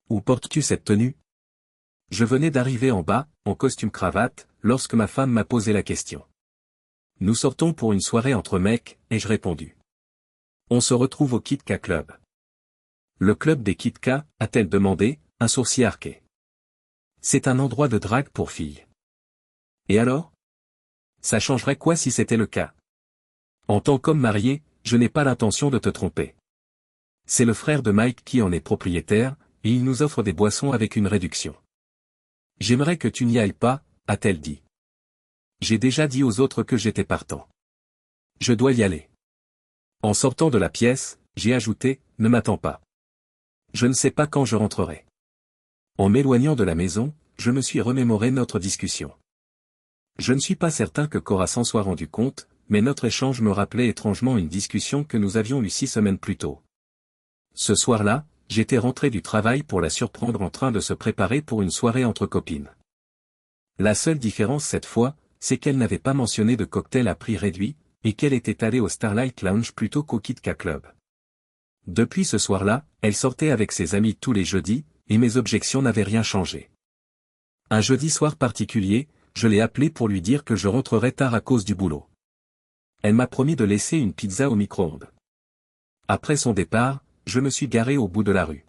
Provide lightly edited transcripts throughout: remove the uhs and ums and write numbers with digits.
où portes-tu cette tenue? Je venais d'arriver en bas, en costume-cravate, lorsque ma femme m'a posé la question. Nous sortons pour une soirée entre mecs, ai-je répondu. On se retrouve au Kit Kat Club. Le club des Kit Kat, a-t-elle demandé, un sourcil arqué. C'est un endroit de drague pour filles. Et alors? Ça changerait quoi si c'était le cas? En tant qu'homme marié, je n'ai pas l'intention de te tromper. C'est le frère de Mike qui en est propriétaire, et il nous offre des boissons avec une réduction. J'aimerais que tu n'y ailles pas, a-t-elle dit. J'ai déjà dit aux autres que j'étais partant. Je dois y aller. En sortant de la pièce, j'ai ajouté, ne m'attends pas. Je ne sais pas quand je rentrerai. En m'éloignant de la maison, je me suis remémoré notre discussion. Je ne suis pas certain que Cora s'en soit rendu compte, mais notre échange me rappelait étrangement une discussion que nous avions eue 6 semaines plus tôt. Ce soir-là, j'étais rentré du travail pour la surprendre en train de se préparer pour une soirée entre copines. La seule différence cette fois, c'est qu'elle n'avait pas mentionné de cocktail à prix réduit, et qu'elle était allée au Starlight Lounge plutôt qu'au Kit Kat Club. Depuis ce soir-là, elle sortait avec ses amis tous les jeudis, et mes objections n'avaient rien changé. Un jeudi soir particulier, je l'ai appelée pour lui dire que je rentrerais tard à cause du boulot. Elle m'a promis de laisser une pizza au micro-ondes. Après son départ, je me suis garé au bout de la rue.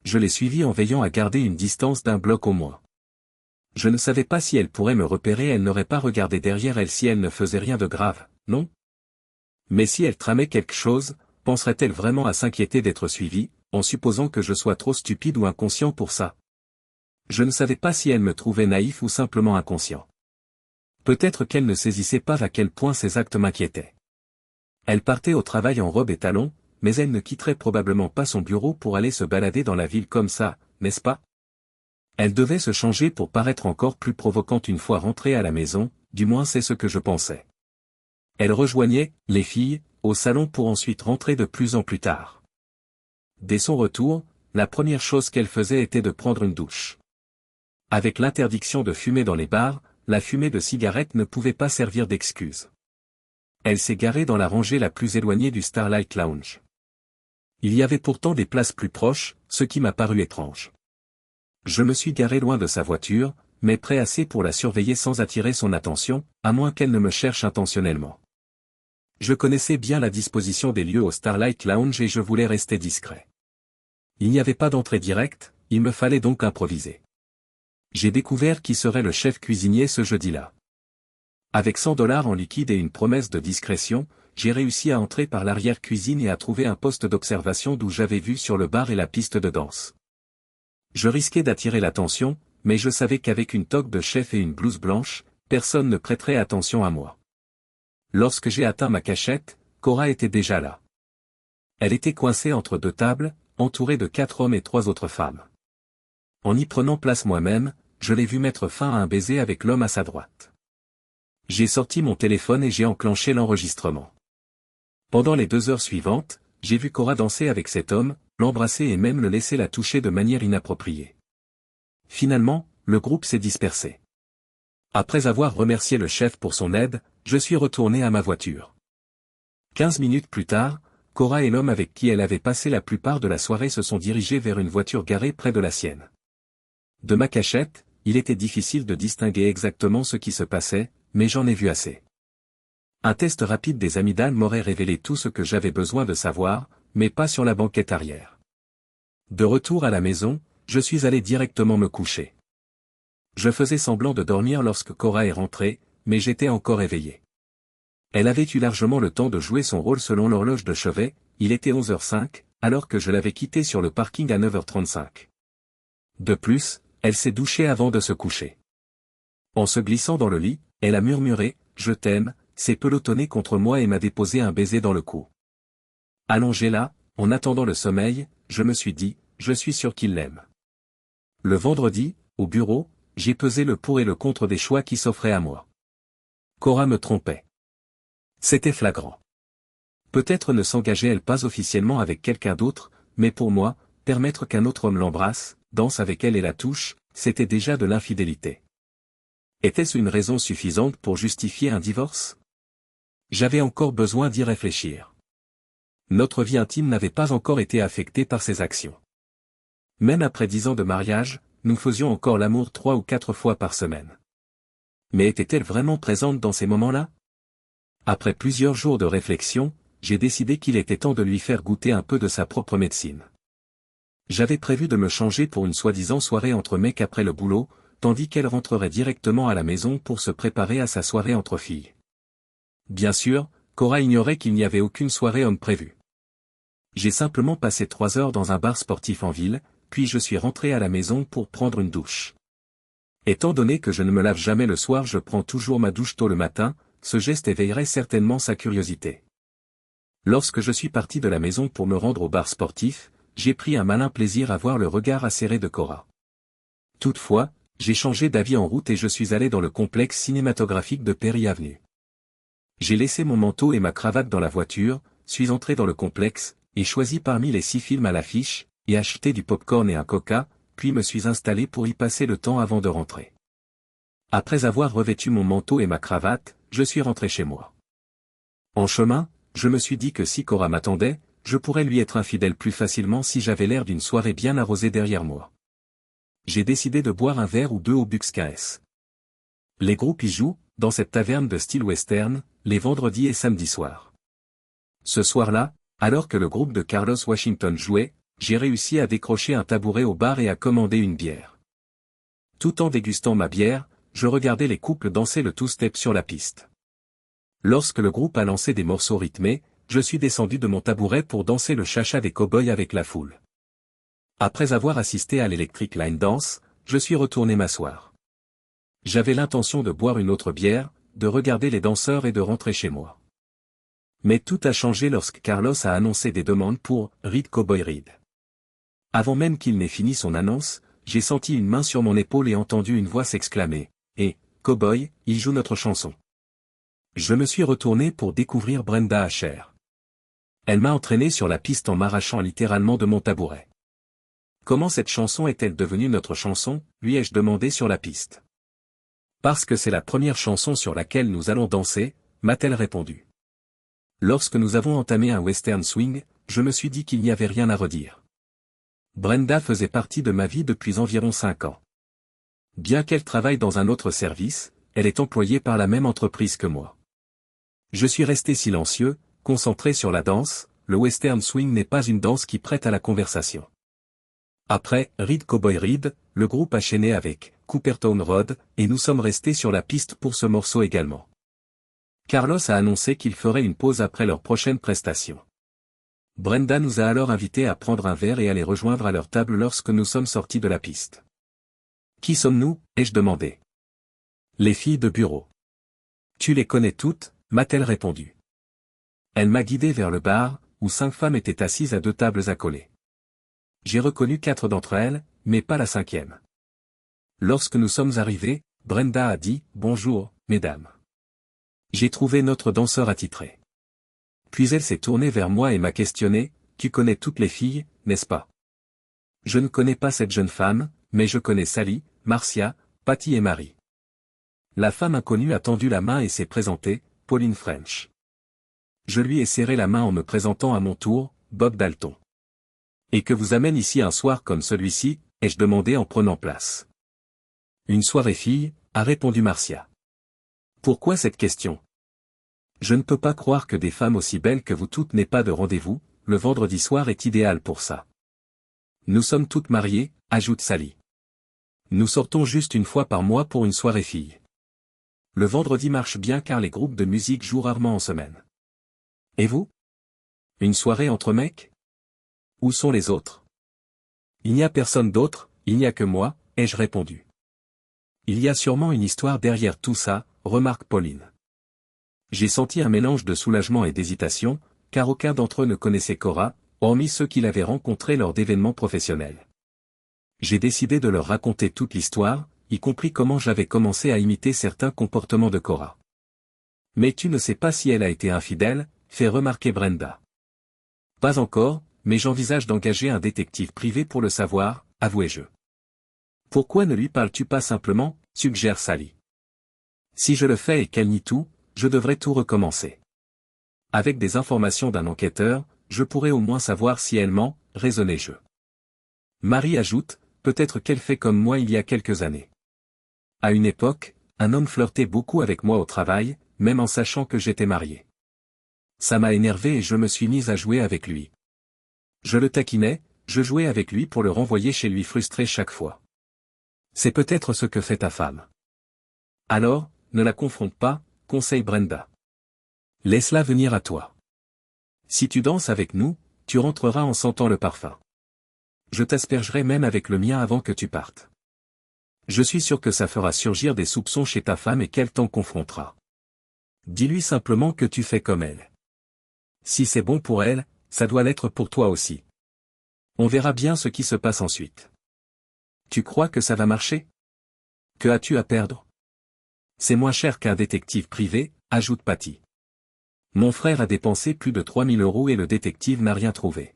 Je l'ai suivie en veillant à garder une distance d'1 bloc au moins. Je ne savais pas si elle pourrait me repérer, elle n'aurait pas regardé derrière elle si elle ne faisait rien de grave, non? Mais si elle tramait quelque chose, penserait-elle vraiment à s'inquiéter d'être suivie, en supposant que je sois trop stupide ou inconscient pour ça? Je ne savais pas si elle me trouvait naïf ou simplement inconscient. Peut-être qu'elle ne saisissait pas à quel point ses actes m'inquiétaient. Elle partait au travail en robe et talons, mais elle ne quitterait probablement pas son bureau pour aller se balader dans la ville comme ça, n'est-ce pas? Elle devait se changer pour paraître encore plus provocante une fois rentrée à la maison, du moins c'est ce que je pensais. Elle rejoignait, les filles, au salon pour ensuite rentrer de plus en plus tard. Dès son retour, la première chose qu'elle faisait était de prendre une douche. Avec l'interdiction de fumer dans les bars, la fumée de cigarette ne pouvait pas servir d'excuse. Elle s'est garée dans la rangée la plus éloignée du Starlight Lounge. Il y avait pourtant des places plus proches, ce qui m'a paru étrange. Je me suis garé loin de sa voiture, mais près assez pour la surveiller sans attirer son attention, à moins qu'elle ne me cherche intentionnellement. Je connaissais bien la disposition des lieux au Starlight Lounge et je voulais rester discret. Il n'y avait pas d'entrée directe, il me fallait donc improviser. J'ai découvert qui serait le chef cuisinier ce jeudi-là. Avec $100 en liquide et une promesse de discrétion, j'ai réussi à entrer par l'arrière-cuisine et à trouver un poste d'observation d'où j'avais vu sur le bar et la piste de danse. Je risquais d'attirer l'attention, mais je savais qu'avec une toque de chef et une blouse blanche, personne ne prêterait attention à moi. Lorsque j'ai atteint ma cachette, Cora était déjà là. Elle était coincée entre 2 tables, entourée de 4 hommes et 3 autres femmes. En y prenant place moi-même, je l'ai vu mettre fin à un baiser avec l'homme à sa droite. J'ai sorti mon téléphone et j'ai enclenché l'enregistrement. Pendant les 2 heures suivantes, j'ai vu Cora danser avec cet homme, l'embrasser et même le laisser la toucher de manière inappropriée. Finalement, le groupe s'est dispersé. Après avoir remercié le chef pour son aide, je suis retourné à ma voiture. 15 minutes plus tard, Cora et l'homme avec qui elle avait passé la plupart de la soirée se sont dirigés vers une voiture garée près de la sienne. De ma cachette, il était difficile de distinguer exactement ce qui se passait, mais j'en ai vu assez. Un test rapide des amygdales m'aurait révélé tout ce que j'avais besoin de savoir, mais pas sur la banquette arrière. De retour à la maison, je suis allé directement me coucher. Je faisais semblant de dormir lorsque Cora est rentrée, mais j'étais encore éveillé. Elle avait eu largement le temps de jouer son rôle selon l'horloge de chevet, il était 11h05, alors que je l'avais quittée sur le parking à 9h35. De plus, elle s'est douchée avant de se coucher. En se glissant dans le lit, elle a murmuré « Je t'aime », s'est pelotonnée contre moi et m'a déposé un baiser dans le cou. Allongé là, en attendant le sommeil, je me suis dit « Je suis sûr qu'il l'aime ». Le vendredi, au bureau, j'ai pesé le pour et le contre des choix qui s'offraient à moi. Cora me trompait. C'était flagrant. Peut-être ne s'engageait-elle pas officiellement avec quelqu'un d'autre, mais pour moi, permettre qu'un autre homme l'embrasse, danse avec elle et la touche, c'était déjà de l'infidélité. Était-ce une raison suffisante pour justifier un divorce? J'avais encore besoin d'y réfléchir. Notre vie intime n'avait pas encore été affectée par ses actions. Même après 10 ans de mariage, nous faisions encore l'amour 3 ou 4 fois par semaine. Mais était-elle vraiment présente dans ces moments-là? Après plusieurs jours de réflexion, j'ai décidé qu'il était temps de lui faire goûter un peu de sa propre médecine. J'avais prévu de me changer pour une soi-disant soirée entre mecs après le boulot, tandis qu'elle rentrerait directement à la maison pour se préparer à sa soirée entre filles. Bien sûr, Cora ignorait qu'il n'y avait aucune soirée homme prévue. J'ai simplement passé 3 heures dans un bar sportif en ville, puis je suis rentré à la maison pour prendre une douche. Étant donné que je ne me lave jamais le soir, je prends toujours ma douche tôt le matin, ce geste éveillerait certainement sa curiosité. Lorsque je suis parti de la maison pour me rendre au bar sportif, j'ai pris un malin plaisir à voir le regard acéré de Cora. Toutefois, j'ai changé d'avis en route et je suis allé dans le complexe cinématographique de Perry Avenue. J'ai laissé mon manteau et ma cravate dans la voiture, suis entré dans le complexe, et choisi parmi les 6 films à l'affiche, et acheté du popcorn et un coca, puis me suis installé pour y passer le temps avant de rentrer. Après avoir revêtu mon manteau et ma cravate, je suis rentré chez moi. En chemin, je me suis dit que si Cora m'attendait, je pourrais lui être infidèle plus facilement si j'avais l'air d'une soirée bien arrosée derrière moi. J'ai décidé de boire un verre ou 2 au Bucks KS. Les groupes y jouent, dans cette taverne de style western, les vendredis et samedis soirs. Ce soir-là, alors que le groupe de Carlos Washington jouait, j'ai réussi à décrocher un tabouret au bar et à commander une bière. Tout en dégustant ma bière, je regardais les couples danser le two-step sur la piste. Lorsque le groupe a lancé des morceaux rythmés, je suis descendu de mon tabouret pour danser le cha-cha des cow-boys avec la foule. Après avoir assisté à l'Electric Line Dance, je suis retourné m'asseoir. J'avais l'intention de boire une autre bière, de regarder les danseurs et de rentrer chez moi. Mais tout a changé lorsque Carlos a annoncé des demandes pour « Read Cowboy Read ». Avant même qu'il n'ait fini son annonce, j'ai senti une main sur mon épaule et entendu une voix s'exclamer « Eh, cowboy, il joue notre chanson ». Je me suis retourné pour découvrir Brenda Asher. Elle m'a entraîné sur la piste en m'arrachant littéralement de mon tabouret. Comment cette chanson est-elle devenue notre chanson, lui ai-je demandé sur la piste. Parce que c'est la première chanson sur laquelle nous allons danser, m'a-t-elle répondu. Lorsque nous avons entamé un western swing, je me suis dit qu'il n'y avait rien à redire. Brenda faisait partie de ma vie depuis environ 5 ans. Bien qu'elle travaille dans un autre service, elle est employée par la même entreprise que moi. Je suis resté silencieux, concentré sur la danse. Le western swing n'est pas une danse qui prête à la conversation. Après Read Cowboy Read, le groupe a chaîné avec Coopertown Road, et nous sommes restés sur la piste pour ce morceau également. Carlos a annoncé qu'il ferait une pause après leur prochaine prestation. Brenda nous a alors invités à prendre un verre et à les rejoindre à leur table lorsque nous sommes sortis de la piste. Qui sommes-nous, ai-je demandé. Les filles de bureau. Tu les connais toutes, m'a-t-elle répondu. Elle m'a guidé vers le bar, où 5 femmes étaient assises à 2 tables accolées. J'ai reconnu 4 d'entre elles, mais pas la 5e. Lorsque nous sommes arrivés, Brenda a dit « Bonjour, mesdames. J'ai trouvé notre danseur attitré. » Puis elle s'est tournée vers moi et m'a questionné « Tu connais toutes les filles, n'est-ce pas ?» Je ne connais pas cette jeune femme, mais je connais Sally, Marcia, Patty et Marie. La femme inconnue a tendu la main et s'est présentée, Pauline French. Je lui ai serré la main en me présentant à mon tour, Bob Dalton. Et que vous amène ici un soir comme celui-ci, ai-je demandé en prenant place. Une soirée fille, a répondu Marcia. Pourquoi cette question? Je ne peux pas croire que des femmes aussi belles que vous toutes n'aient pas de rendez-vous, le vendredi soir est idéal pour ça. Nous sommes toutes mariées, ajoute Sally. Nous sortons juste une fois par mois pour une soirée fille. Le vendredi marche bien car les groupes de musique jouent rarement en semaine. Et vous? Une soirée entre mecs? Où sont les autres? Il n'y a personne d'autre, il n'y a que moi, ai-je répondu. Il y a sûrement une histoire derrière tout ça, remarque Pauline. J'ai senti un mélange de soulagement et d'hésitation, car aucun d'entre eux ne connaissait Cora, hormis ceux qui l'avaient rencontrée lors d'événements professionnels. J'ai décidé de leur raconter toute l'histoire, y compris comment j'avais commencé à imiter certains comportements de Cora. Mais tu ne sais pas si elle a été infidèle, fait remarquer Brenda. Pas encore, mais j'envisage d'engager un détective privé pour le savoir, avouai-je. Pourquoi ne lui parles-tu pas simplement, suggère Sally. Si je le fais et qu'elle nie tout, je devrais tout recommencer. Avec des informations d'un enquêteur, je pourrais au moins savoir si elle ment, raisonnai-je. Marie ajoute, peut-être qu'elle fait comme moi il y a quelques années. À une époque, un homme flirtait beaucoup avec moi au travail, même en sachant que j'étais marié. Ça m'a énervé et je me suis mise à jouer avec lui. Je le taquinais, je jouais avec lui pour le renvoyer chez lui frustré chaque fois. C'est peut-être ce que fait ta femme. Alors, ne la confronte pas, conseille Brenda. Laisse-la venir à toi. Si tu danses avec nous, tu rentreras en sentant le parfum. Je t'aspergerai même avec le mien avant que tu partes. Je suis sûr que ça fera surgir des soupçons chez ta femme et qu'elle t'en confrontera. Dis-lui simplement que tu fais comme elle. Si c'est bon pour elle, ça doit l'être pour toi aussi. On verra bien ce qui se passe ensuite. Tu crois que ça va marcher? Que as-tu à perdre? C'est moins cher qu'un détective privé, ajoute Patty. Mon frère a dépensé plus de 3000 € et le détective n'a rien trouvé.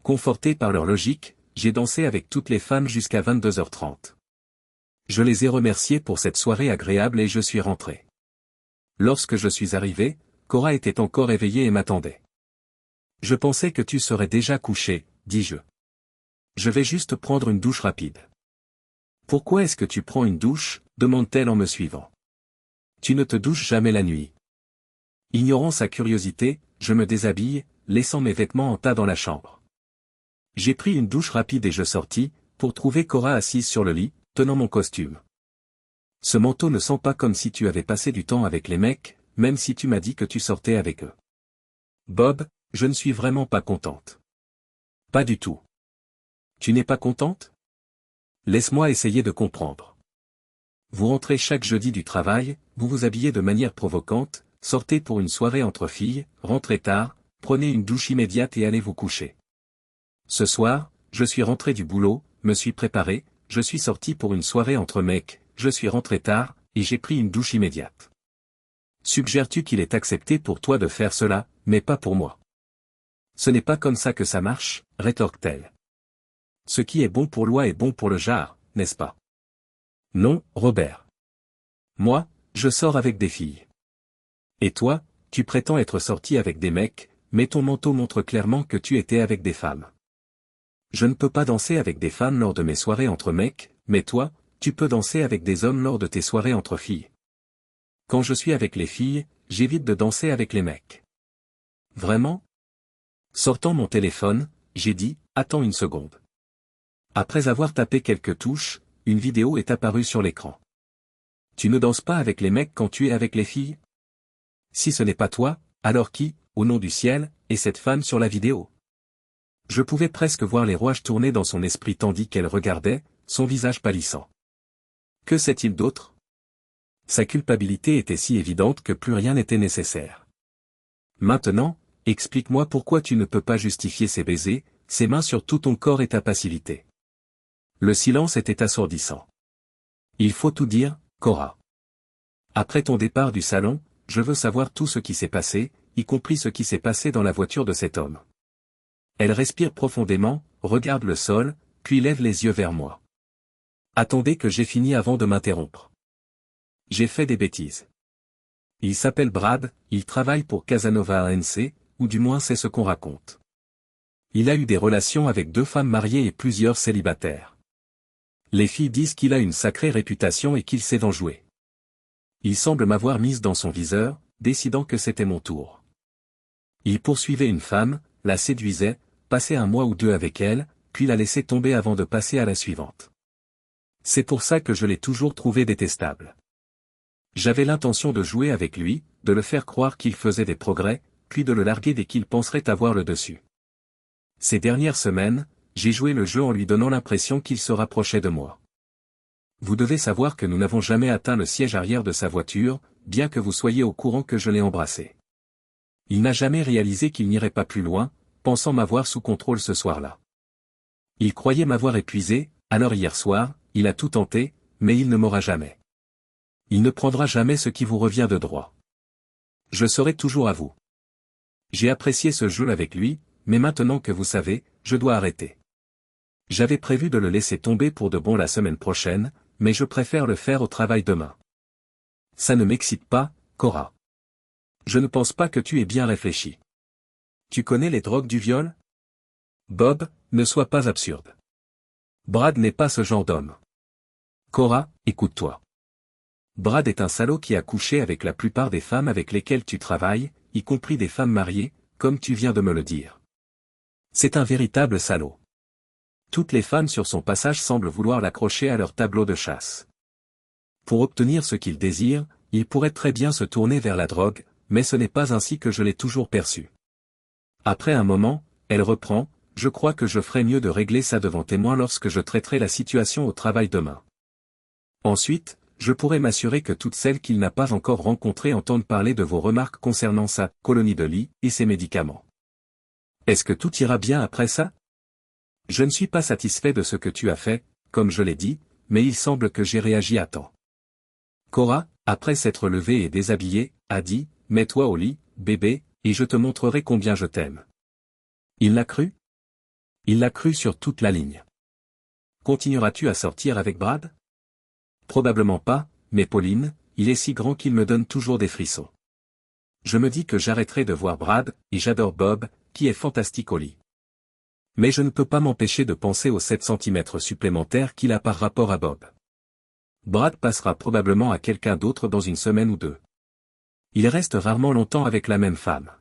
Conforté par leur logique, j'ai dansé avec toutes les femmes jusqu'à 22h30. Je les ai remerciées pour cette soirée agréable et je suis rentré. Lorsque je suis arrivé, Cora était encore éveillée et m'attendait. Je pensais que tu serais déjà couché, dis-je. Je vais juste prendre une douche rapide. Pourquoi est-ce que tu prends une douche, demande-t-elle en me suivant. Tu ne te douches jamais la nuit. Ignorant sa curiosité, je me déshabille, laissant mes vêtements en tas dans la chambre. J'ai pris une douche rapide et je sortis, pour trouver Cora assise sur le lit, tenant mon costume. Ce manteau ne sent pas comme si tu avais passé du temps avec les mecs, même si tu m'as dit que tu sortais avec eux. Bob, je ne suis vraiment pas contente. Pas du tout. Tu n'es pas contente? Laisse-moi essayer de comprendre. Vous rentrez chaque jeudi du travail, vous vous habillez de manière provocante, sortez pour une soirée entre filles, rentrez tard, prenez une douche immédiate et allez vous coucher. Ce soir, je suis rentré du boulot, me suis préparé, je suis sorti pour une soirée entre mecs, je suis rentré tard, et j'ai pris une douche immédiate. Suggères-tu qu'il est accepté pour toi de faire cela, mais pas pour moi? Ce n'est pas comme ça que ça marche, rétorque-t-elle. Ce qui est bon pour l'oie est bon pour le jar, n'est-ce pas? Non, Robert. Moi, je sors avec des filles. Et toi, tu prétends être sorti avec des mecs, mais ton manteau montre clairement que tu étais avec des femmes. Je ne peux pas danser avec des femmes lors de mes soirées entre mecs, mais toi, tu peux danser avec des hommes lors de tes soirées entre filles. Quand je suis avec les filles, j'évite de danser avec les mecs. Vraiment? Sortant mon téléphone, j'ai dit, attends une seconde. Après avoir tapé quelques touches, une vidéo est apparue sur l'écran. Tu ne danses pas avec les mecs quand tu es avec les filles? Si ce n'est pas toi, alors qui, au nom du ciel, est cette femme sur la vidéo? Je pouvais presque voir les rouages tourner dans son esprit tandis qu'elle regardait, son visage pâlissant. Que sait-il d'autre? Sa culpabilité était si évidente que plus rien n'était nécessaire. Maintenant, explique-moi pourquoi tu ne peux pas justifier ces baisers, ces mains sur tout ton corps et ta passivité. Le silence était assourdissant. Il faut tout dire, Cora. Après ton départ du salon, je veux savoir tout ce qui s'est passé, y compris ce qui s'est passé dans la voiture de cet homme. Elle respire profondément, regarde le sol, puis lève les yeux vers moi. Attendez que j'ai fini avant de m'interrompre. J'ai fait des bêtises. Il s'appelle Brad, il travaille pour Casanova ANC, ou du moins c'est ce qu'on raconte. Il a eu des relations avec 2 femmes mariées et plusieurs célibataires. Les filles disent qu'il a une sacrée réputation et qu'il sait en jouer. Il semble m'avoir mise dans son viseur, décidant que c'était mon tour. Il poursuivait une femme, la séduisait, passait 1 mois ou 2 avec elle, puis la laissait tomber avant de passer à la suivante. C'est pour ça que je l'ai toujours trouvé détestable. J'avais l'intention de jouer avec lui, de le faire croire qu'il faisait des progrès, puis de le larguer dès qu'il penserait avoir le dessus. Ces dernières semaines, j'ai joué le jeu en lui donnant l'impression qu'il se rapprochait de moi. Vous devez savoir que nous n'avons jamais atteint le siège arrière de sa voiture, bien que vous soyez au courant que je l'ai embrassé. Il n'a jamais réalisé qu'il n'irait pas plus loin, pensant m'avoir sous contrôle ce soir-là. Il croyait m'avoir épuisé, alors hier soir, il a tout tenté, mais il ne m'aura jamais. Il ne prendra jamais ce qui vous revient de droit. Je serai toujours à vous. J'ai apprécié ce jeu avec lui, mais maintenant que vous savez, je dois arrêter. J'avais prévu de le laisser tomber pour de bon la semaine prochaine, mais je préfère le faire au travail demain. Ça ne m'excite pas, Cora. Je ne pense pas que tu aies bien réfléchi. Tu connais les drogues du viol? Bob, ne sois pas absurde. Brad n'est pas ce genre d'homme. Cora, écoute-toi. Brad est un salaud qui a couché avec la plupart des femmes avec lesquelles tu travailles, y compris des femmes mariées, comme tu viens de me le dire. C'est un véritable salaud. Toutes les femmes sur son passage semblent vouloir l'accrocher à leur tableau de chasse. Pour obtenir ce qu'il désire, il pourrait très bien se tourner vers la drogue, mais ce n'est pas ainsi que je l'ai toujours perçu. Après un moment, elle reprend, je crois que je ferais mieux de régler ça devant témoin lorsque je traiterai la situation au travail demain. Ensuite, je pourrais m'assurer que toutes celles qu'il n'a pas encore rencontrées entendent parler de vos remarques concernant sa colonie de lit et ses médicaments. Est-ce que tout ira bien après ça? Je ne suis pas satisfait de ce que tu as fait, comme je l'ai dit, mais il semble que j'ai réagi à temps. Cora, après s'être levée et déshabillée, a dit, mets-toi au lit, bébé, et je te montrerai combien je t'aime. Il l'a cru? Il l'a cru sur toute la ligne. Continueras-tu à sortir avec Brad? Probablement pas, mais Pauline, il est si grand qu'il me donne toujours des frissons. Je me dis que j'arrêterai de voir Brad, et j'adore Bob, qui est fantastique au lit. Mais je ne peux pas m'empêcher de penser aux 7 centimètres supplémentaires qu'il a par rapport à Bob. Brad passera probablement à quelqu'un d'autre dans une semaine ou deux. Il reste rarement longtemps avec la même femme.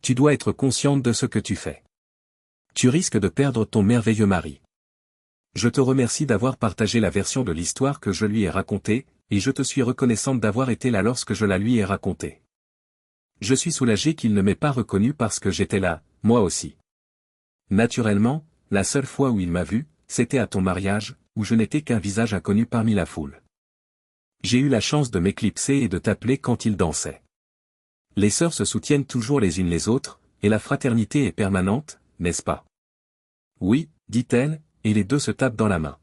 Tu dois être consciente de ce que tu fais. Tu risques de perdre ton merveilleux mari. Je te remercie d'avoir partagé la version de l'histoire que je lui ai racontée, et je te suis reconnaissante d'avoir été là lorsque je la lui ai racontée. Je suis soulagé qu'il ne m'ait pas reconnu parce que j'étais là, moi aussi. Naturellement, la seule fois où il m'a vu, c'était à ton mariage, où je n'étais qu'un visage inconnu parmi la foule. J'ai eu la chance de m'éclipser et de t'appeler quand il dansait. Les sœurs se soutiennent toujours les unes les autres, et la fraternité est permanente, n'est-ce pas? Oui, dit-elle, et les deux se tapent dans la main.